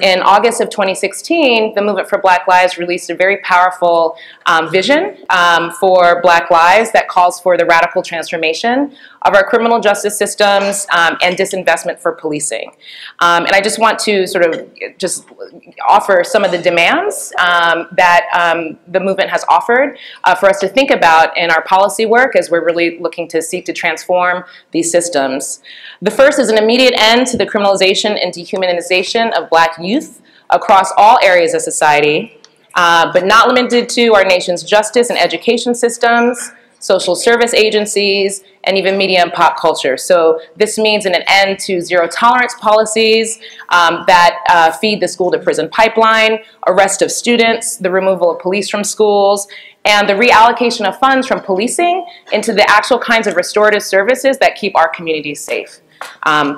In August of 2016, the Movement for Black Lives released a very powerful vision for Black lives that calls for the radical transformation of our criminal justice systems and disinvestment for policing. And I just want to sort of just offer some of the demands that the movement has offered for us to think about in our policy work as we're really looking to seek to transform these systems. The first is an immediate end to the criminalization and dehumanization of Black youth across all areas of society, but not limited to our nation's justice and education systems, social service agencies, and even media and pop culture. So this means an end to zero tolerance policies that feed the school to prison pipeline, arrest of students, the removal of police from schools, and the reallocation of funds from policing into the actual kinds of restorative services that keep our communities safe.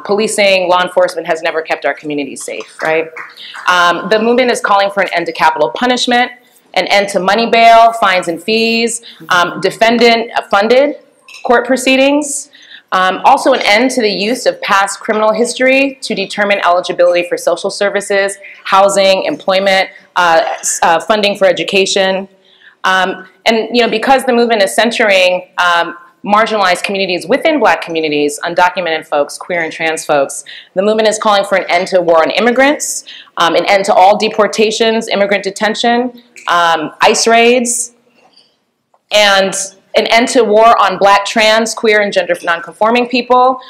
Policing, law enforcement has never kept our communities safe, right? The movement is calling for an end to capital punishment, an end to money bail, fines and fees, defendant-funded court proceedings, also an end to the use of past criminal history to determine eligibility for social services, housing, employment, funding for education. And because the movement is centering marginalized communities within Black communities, undocumented folks, queer and trans folks, the movement is calling for an end to war on immigrants, an end to all deportations, immigrant detention, ICE raids, and an end to war on Black, trans, queer, and gender nonconforming people,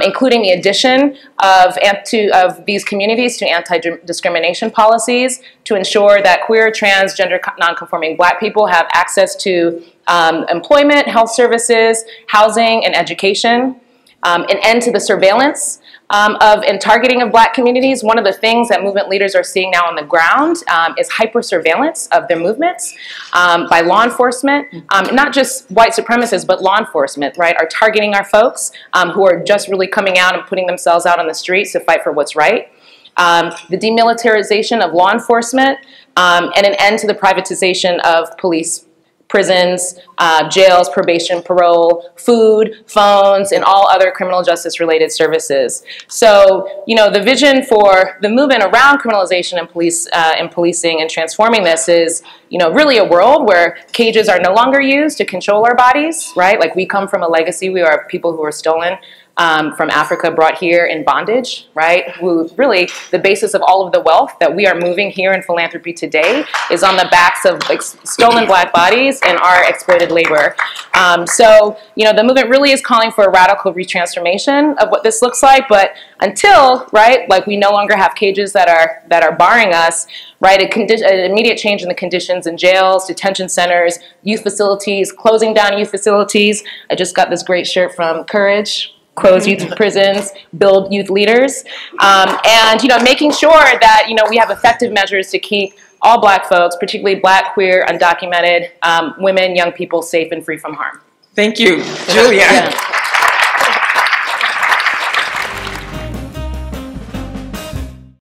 including the addition of these communities to anti-discrimination policies to ensure that queer, trans, gender nonconforming Black people have access to employment, health services, housing, and education. An end to the surveillance and targeting of Black communities. One of the things that movement leaders are seeing now on the ground is hyper-surveillance of their movements by law enforcement. Not just white supremacists, but law enforcement, right, are targeting our folks who are just really coming out and putting themselves out on the streets to fight for what's right. The demilitarization of law enforcement and an end to the privatization of police, prisons, jails, probation, parole, food, phones, and all other criminal justice related services. So, the vision for the movement around criminalization and policing and transforming this is, really a world where cages are no longer used to control our bodies, right? Like, we come from a legacy. We are people who were stolen from Africa, brought here in bondage, right? Who really, the basis of all of the wealth that we are moving here in philanthropy today is on the backs of stolen Black bodies and our exploited labor. So, the movement really is calling for a radical retransformation of what this looks like, but until, right, we no longer have cages that are barring us, right, an immediate change in the conditions in jails, detention centers, youth facilities, closing down youth facilities. I just got this great shirt from Courage. Close youth prisons, build youth leaders, and making sure that we have effective measures to keep all Black folks, particularly Black, queer, undocumented women, young people, safe and free from harm. Thank you, Julia. Yeah.